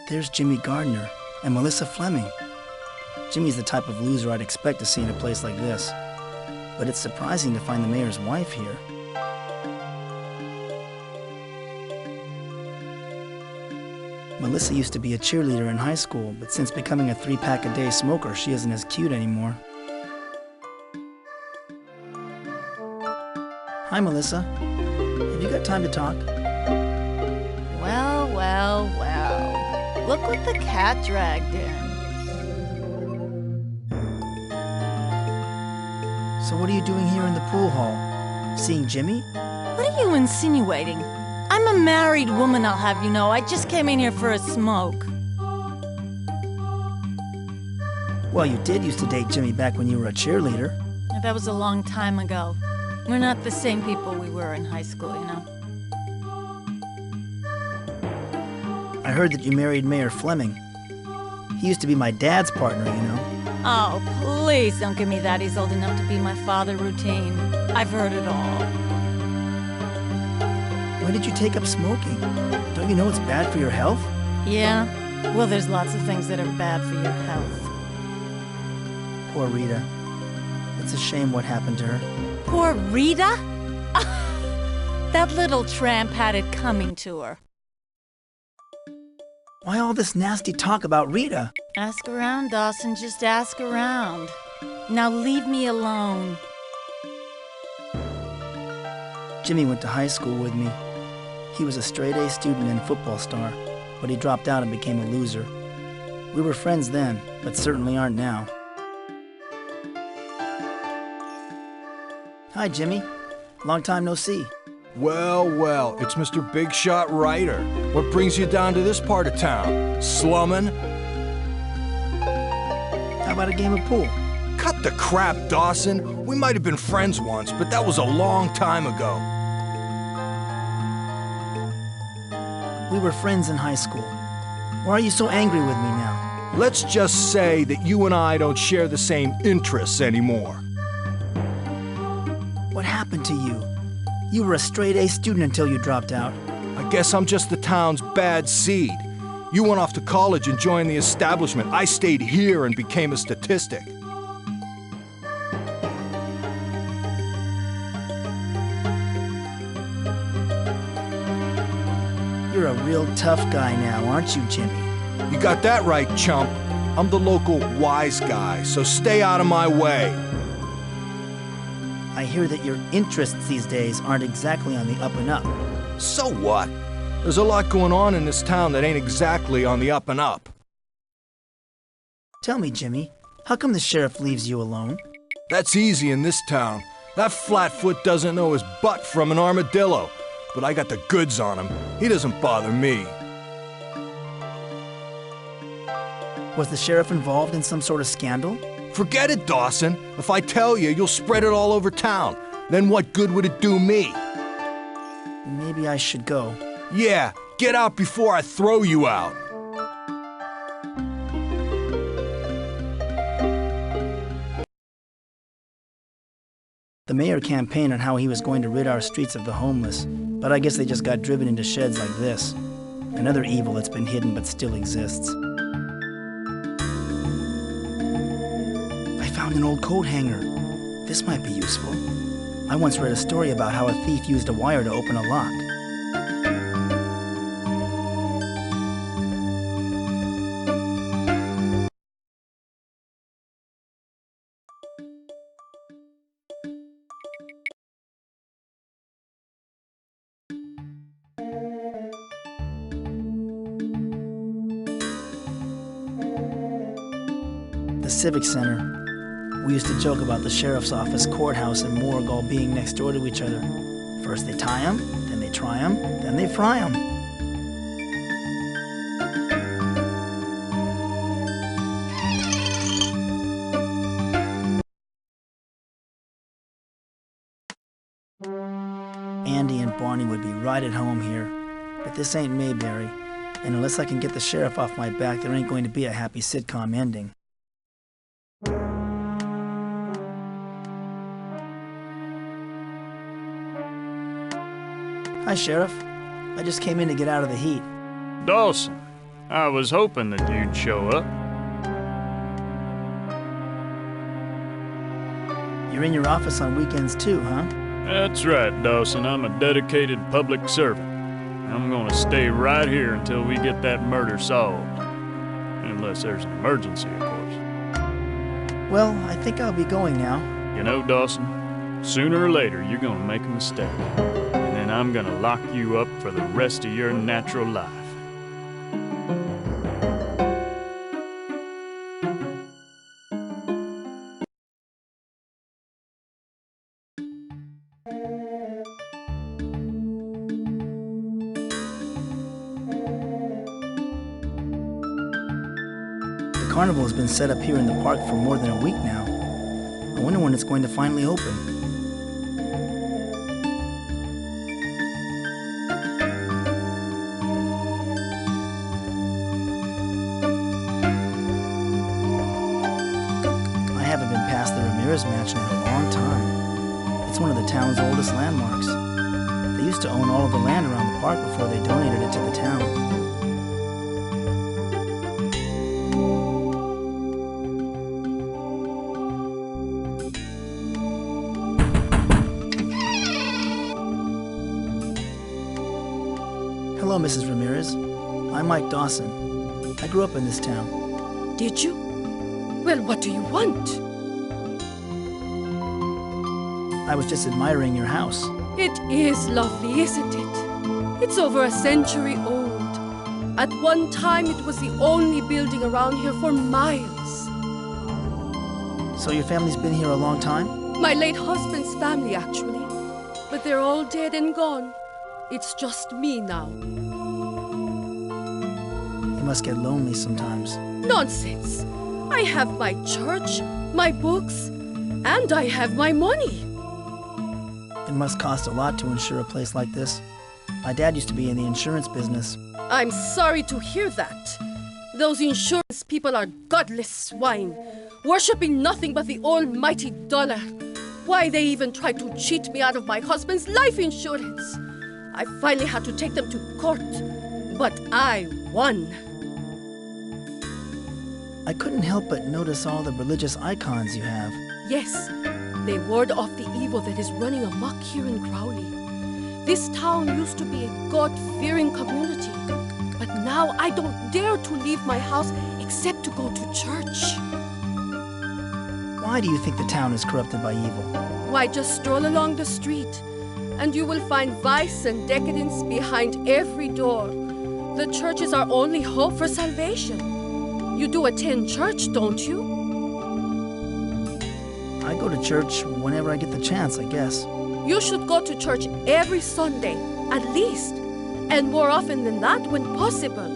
There's Jimmy Gardner and Melissa Fleming. Jimmy's the type of loser I'd expect to see in a place like this. But it's surprising to find the mayor's wife here. Melissa used to be a cheerleader in high school, but since becoming a 3-pack-a-day smoker, she isn't as cute anymore. Hi, Melissa. Have you got time to talk? Well, well, well. Look what the cat dragged in. So what are you doing here in the pool hall? Seeing Jimmy? What are you insinuating? I'm a married woman, I'll have you know. I just came in here for a smoke. Well, you did used to date Jimmy back when you were a cheerleader. That was a long time ago. We're not the same people we were in high school, you know. I heard that you married Mayor Fleming. He used to be my dad's partner, you know. Oh, please don't give me that he's old enough to be my father routine. I've heard it all. When did you take up smoking? Don't you know it's bad for your health? Yeah? Well, there's lots of things that are bad for your health. Poor Rita. It's a shame what happened to her. Poor Rita? That little tramp had it coming to her. Why all this nasty talk about Rita? Ask around, Dawson. Just ask around. Now leave me alone. Jimmy went to high school with me. He was a straight-A student and football star, but he dropped out and became a loser. We were friends then, but certainly aren't now. Hi, Jimmy. Long time no see. Well, well, it's Mr. Big Shot Ryder. What brings you down to this part of town? Slumming? How about a game of pool? Cut the crap, Dawson. We might have been friends once, but that was a long time ago. We were friends in high school. Why are you so angry with me now? Let's just say that you and I don't share the same interests anymore. What happened to you? You were a straight-A student until you dropped out. I guess I'm just the town's bad seed. You went off to college and joined the establishment. I stayed here and became a statistic. You're a real tough guy now, aren't you, Jimmy? You got that right, chump. I'm the local wise guy, so stay out of my way. I hear that your interests these days aren't exactly on the up and up. So what? There's a lot going on in this town that ain't exactly on the up and up. Tell me, Jimmy, how come the sheriff leaves you alone? That's easy in this town. That flatfoot doesn't know his butt from an armadillo. But I got the goods on him. He doesn't bother me. Was the sheriff involved in some sort of scandal? Forget it, Dawson. If I tell you, you'll spread it all over town. Then what good would it do me? Maybe I should go. Yeah, get out before I throw you out. The mayor campaigned on how he was going to rid our streets of the homeless, but I guess they just got driven into sheds like this. Another evil that's been hidden but still exists. I found an old coat hanger. This might be useful. I once read a story about how a thief used a wire to open a lock. The Civic Center. We used to joke about the sheriff's office, courthouse, and morgue all being next door to each other. First they tie 'em, then they try 'em, then they fry 'em. Andy and Barney would be right at home here, but this ain't Mayberry, and unless I can get the sheriff off my back, there ain't going to be a happy sitcom ending. Hi, Sheriff. I just came in to get out of the heat. Dawson, I was hoping that you'd show up. You're in your office on weekends too, huh? That's right, Dawson. I'm a dedicated public servant. I'm gonna stay right here until we get that murder solved. Unless there's an emergency, of course. Well, I think I'll be going now. You know, Dawson, sooner or later you're gonna make a mistake. And then I'm gonna lock you up for the rest of your natural life. The carnival has been set up here in the park for more than a week now. I wonder when it's going to finally open. I haven't been past the Ramirez Mansion in a long time. It's one of the town's oldest landmarks. They used to own all of the land around the park before they donated it to the town. Hello, Mrs. Ramirez. I'm Mike Dawson. I grew up in this town. Did you? Well, what do you want? I was just admiring your house. It is lovely, isn't it? It's over a century old. At one time, it was the only building around here for miles. So your family's been here a long time? My late husband's family, actually. But they're all dead and gone. It's just me now. You must get lonely sometimes. Nonsense. I have my church, my books, and I have my money. It must cost a lot to insure a place like this. My dad used to be in the insurance business. I'm sorry to hear that. Those insurance people are godless swine, worshipping nothing but the almighty dollar. Why, they even tried to cheat me out of my husband's life insurance. I finally had to take them to court, but I won. I couldn't help but notice all the religious icons you have. Yes, they ward off the evil that is running amok here in Crowley. This town used to be a God-fearing community, but now I don't dare to leave my house except to go to church. Why do you think the town is corrupted by evil? Why, just stroll along the street, and you will find vice and decadence behind every door. The church is our only hope for salvation. You do attend church, don't you? I go to church whenever I get the chance, I guess. You should go to church every Sunday, at least. And more often than that, when possible.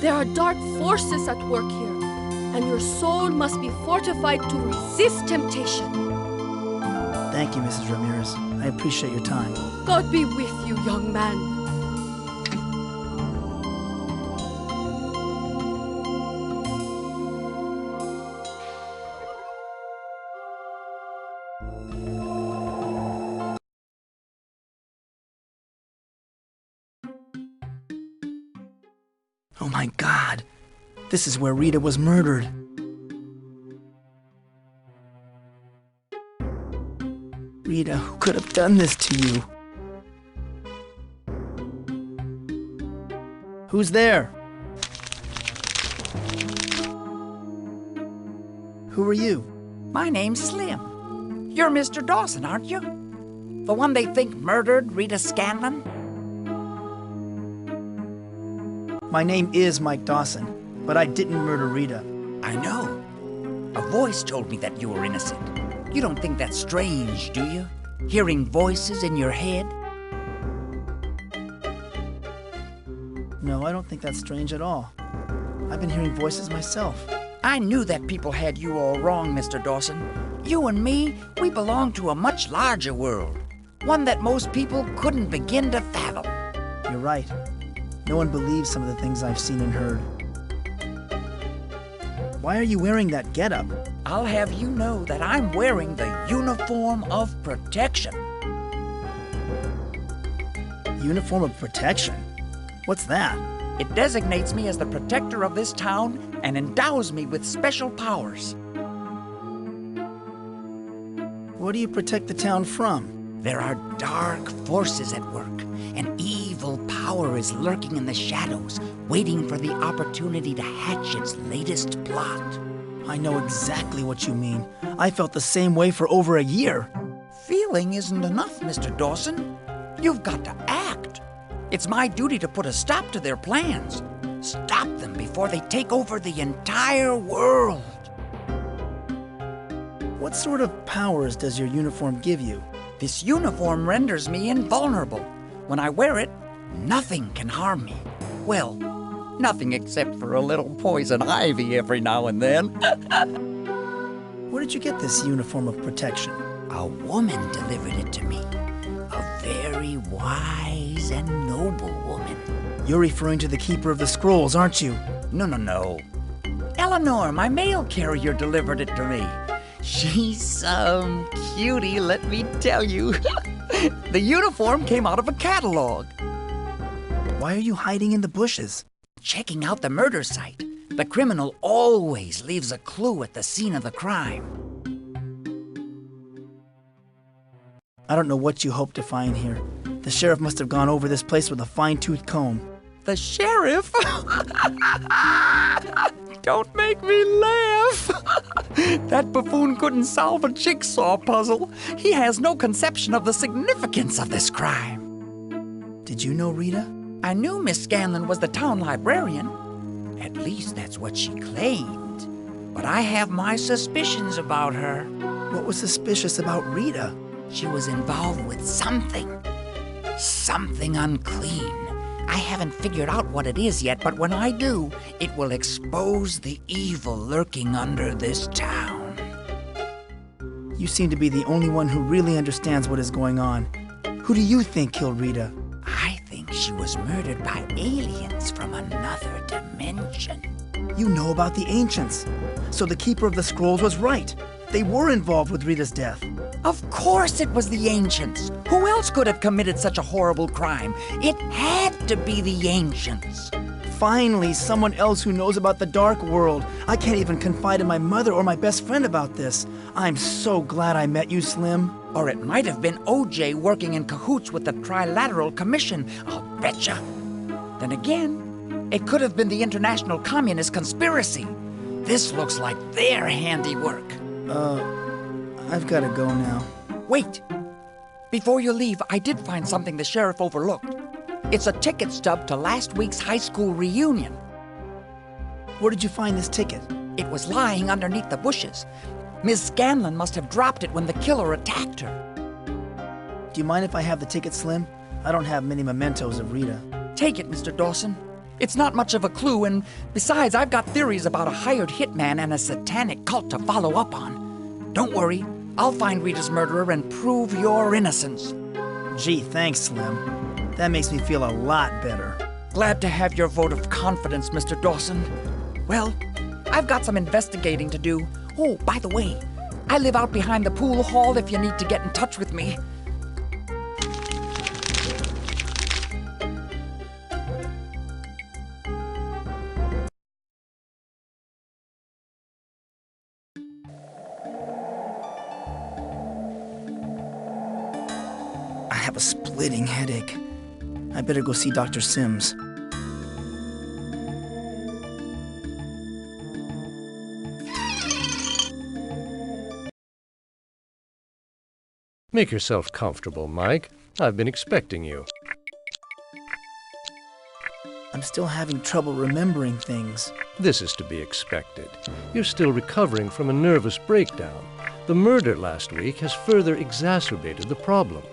There are dark forces at work here, and your soul must be fortified to resist temptation. Thank you, Mrs. Ramirez. I appreciate your time. God be with you, young man. Oh my God! This is where Rita was murdered. Rita, who could have done this to you? Who's there? Who are you? My name's Slim. You're Mr. Dawson, aren't you? The one they think murdered Rita Scanlon? My name is Mike Dawson, but I didn't murder Rita. I know. A voice told me that you were innocent. You don't think that's strange, do you? Hearing voices in your head? No, I don't think that's strange at all. I've been hearing voices myself. I knew that people had you all wrong, Mr. Dawson. You and me, we belong to a much larger world. One that most people couldn't begin to fathom. You're right. No one believes some of the things I've seen and heard. Why are you wearing that getup? I'll have you know that I'm wearing the uniform of protection. Uniform of protection? What's that? It designates me as the protector of this town and endows me with special powers. What do you protect the town from? There are dark forces at work. An evil power is lurking in the shadows, waiting for the opportunity to hatch its latest plot. I know exactly what you mean. I felt the same way for over a year. Feeling isn't enough, Mr. Dawson. You've got to act. It's my duty to put a stop to their plans. Stop them before they take over the entire world. What sort of powers does your uniform give you? This uniform renders me invulnerable. When I wear it, nothing can harm me. Well, nothing except for a little poison ivy every now and then. Where did you get this uniform of protection? A woman delivered it to me. A very wise and noble woman. You're referring to the Keeper of the Scrolls, aren't you? No. Eleanor, my mail carrier, delivered it to me. She's some cutie, let me tell you. The uniform came out of a catalog. Why are you hiding in the bushes? Checking out the murder site. The criminal always leaves a clue at the scene of the crime. I don't know what you hope to find here. The sheriff must have gone over this place with a fine-tooth comb. The sheriff? Don't make me laugh. That buffoon couldn't solve a jigsaw puzzle. He has no conception of the significance of this crime. Did you know Rita? I knew Miss Scanlon was the town librarian. At least that's what she claimed. But I have my suspicions about her. What was suspicious about Rita? She was involved with something. Something unclean. I haven't figured out what it is yet, but when I do, it will expose the evil lurking under this town. You seem to be the only one who really understands what is going on. Who do you think killed Rita? I think she was murdered by aliens from another dimension. You know about the Ancients. So the Keeper of the Scrolls was right. They were involved with Rita's death. Of course it was the Ancients. Who else could have committed such a horrible crime? It had to be the Ancients. Finally, someone else who knows about the dark world. I can't even confide in my mother or my best friend about this. I'm so glad I met you, Slim. Or it might have been OJ working in cahoots with the Trilateral Commission, I'll betcha. Then again, it could have been the International Communist Conspiracy. This looks like their handiwork. I've got to go now. Wait! Before you leave, I did find something the sheriff overlooked. It's a ticket stub to last week's high school reunion. Where did you find this ticket? It was lying underneath the bushes. Miss Scanlon must have dropped it when the killer attacked her. Do you mind if I have the ticket, Slim? I don't have many mementos of Rita. Take it, Mr. Dawson. It's not much of a clue, and besides, I've got theories about a hired hitman and a satanic cult to follow up on. Don't worry, I'll find Rita's murderer and prove your innocence. Gee, thanks, Slim. That makes me feel a lot better. Glad to have your vote of confidence, Mr. Dawson. Well, I've got some investigating to do. Oh, by the way, I live out behind the pool hall if you need to get in touch with me. I have a splitting headache. I better go see Dr. Sims. Make yourself comfortable, Mike. I've been expecting you. I'm still having trouble remembering things. This is to be expected. You're still recovering from a nervous breakdown. The murder last week has further exacerbated the problem.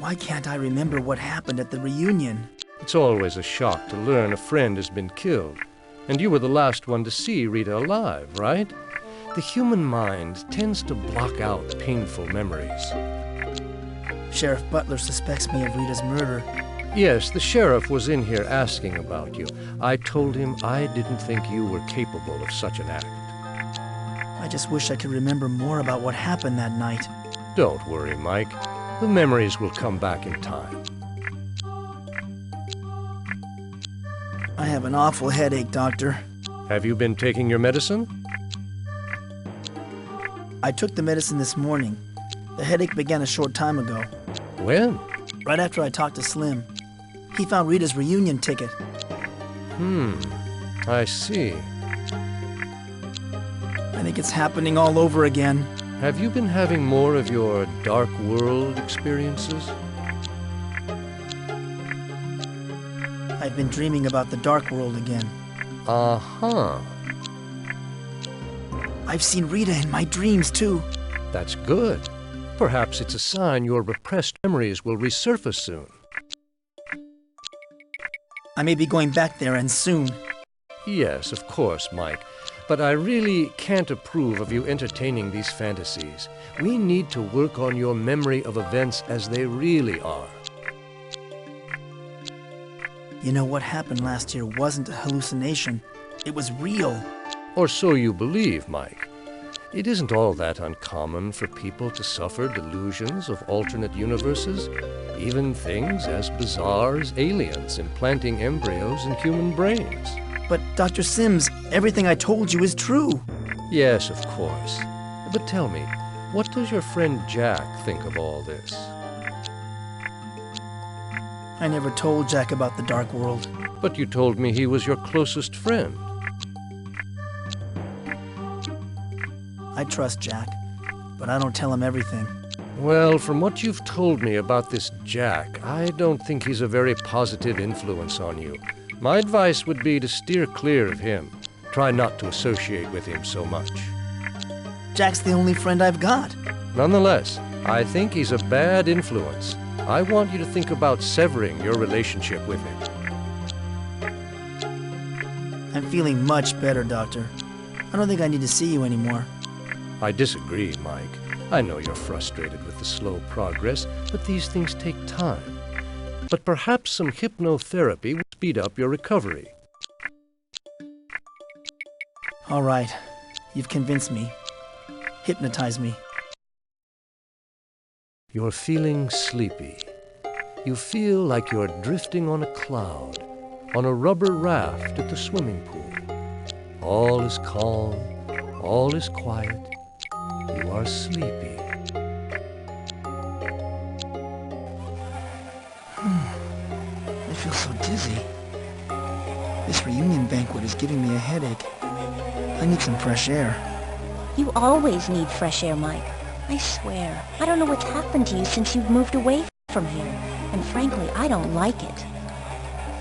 Why can't I remember what happened at the reunion? It's always a shock to learn a friend has been killed. And you were the last one to see Rita alive, right? The human mind tends to block out painful memories. Sheriff Butler suspects me of Rita's murder. Yes, the sheriff was in here asking about you. I told him I didn't think you were capable of such an act. I just wish I could remember more about what happened that night. Don't worry, Mike. The memories will come back in time. I have an awful headache, Doctor. Have you been taking your medicine? I took the medicine this morning. The headache began a short time ago, When? right after I talked to Slim. He found Rita's reunion ticket. I see. I think it's happening all over again. Have you been having more of your dark world experiences? I've been dreaming about the dark world again. Uh-huh. I've seen Rita in my dreams, too. That's good. Perhaps it's a sign your repressed memories will resurface soon. I may be going back there, and soon. Yes, of course, Mike. But I really can't approve of you entertaining these fantasies. We need to work on your memory of events as they really are. You know, what happened last year wasn't a hallucination. It was real. Or so you believe, Mike. It isn't all that uncommon for people to suffer delusions of alternate universes, even things as bizarre as aliens implanting embryos in human brains. But Dr. Sims, everything I told you is true. Yes, of course. But tell me, what does your friend Jack think of all this? I never told Jack about the dark world. But you told me he was your closest friend. I trust Jack, but I don't tell him everything. Well, from what you've told me about this Jack, I don't think he's a very positive influence on you. My advice would be to steer clear of him. Try not to associate with him so much. Jack's the only friend I've got. Nonetheless, I think he's a bad influence. I want you to think about severing your relationship with him. I'm feeling much better, Doctor. I don't think I need to see you anymore. I disagree, Mike. I know you're frustrated with the slow progress, but these things take time. But perhaps some hypnotherapy will speed up your recovery. All right. You've convinced me. Hypnotize me. You're feeling sleepy. You feel like you're drifting on a cloud, on a rubber raft at the swimming pool. All is calm, all is quiet. You are sleepy. I feel so dizzy. This reunion banquet is giving me a headache. I need some fresh air. You always need fresh air, Mike. I swear. I don't know what's happened to you since you've moved away from here. And frankly, I don't like it.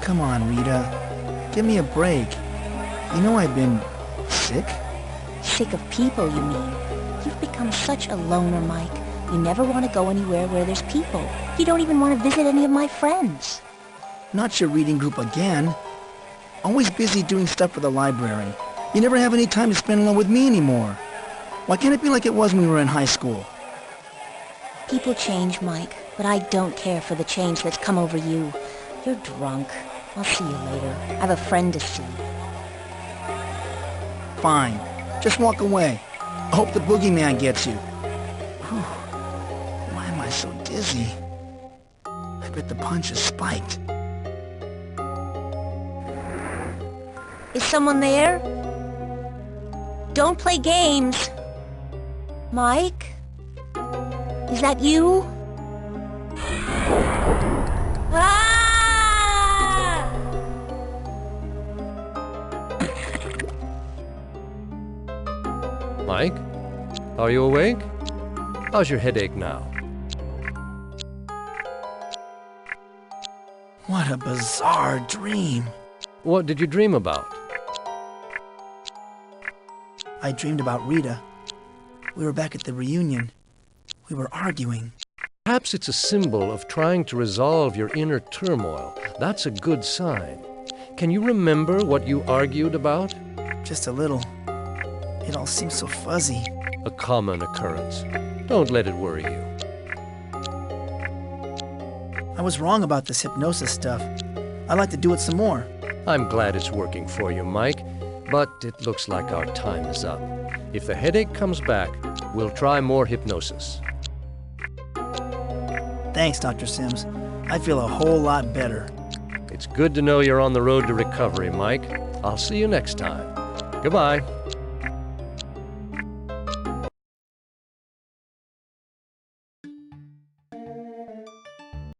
Come on, Rita. Give me a break. You know I've been sick? Sick of people, you mean? You've become such a loner, Mike. You never want to go anywhere where there's people. You don't even want to visit any of my friends. Not your reading group again. Always busy doing stuff for the library. You never have any time to spend alone with me anymore. Why can't it be like it was when we were in high school? People change, Mike, but I don't care for the change that's come over you. You're drunk. I'll see you later. I have a friend to see. Fine. Just walk away. I hope the boogeyman gets you. Whew. Why am I so dizzy? I bet the punch is spiked. Is someone there? Don't play games. Mike? Is that you? Ah! Mike? Are you awake? How's your headache now? What a bizarre dream. What did you dream about? I dreamed about Rita. We were back at the reunion. We were arguing. Perhaps it's a symbol of trying to resolve your inner turmoil. That's a good sign. Can you remember what you argued about? Just a little. It all seems so fuzzy. A common occurrence. Don't let it worry you. I was wrong about this hypnosis stuff. I'd like to do it some more. I'm glad it's working for you, Mike, but it looks like our time is up. If the headache comes back, we'll try more hypnosis. Thanks, Dr. Sims. I feel a whole lot better. It's good to know you're on the road to recovery, Mike. I'll see you next time. Goodbye.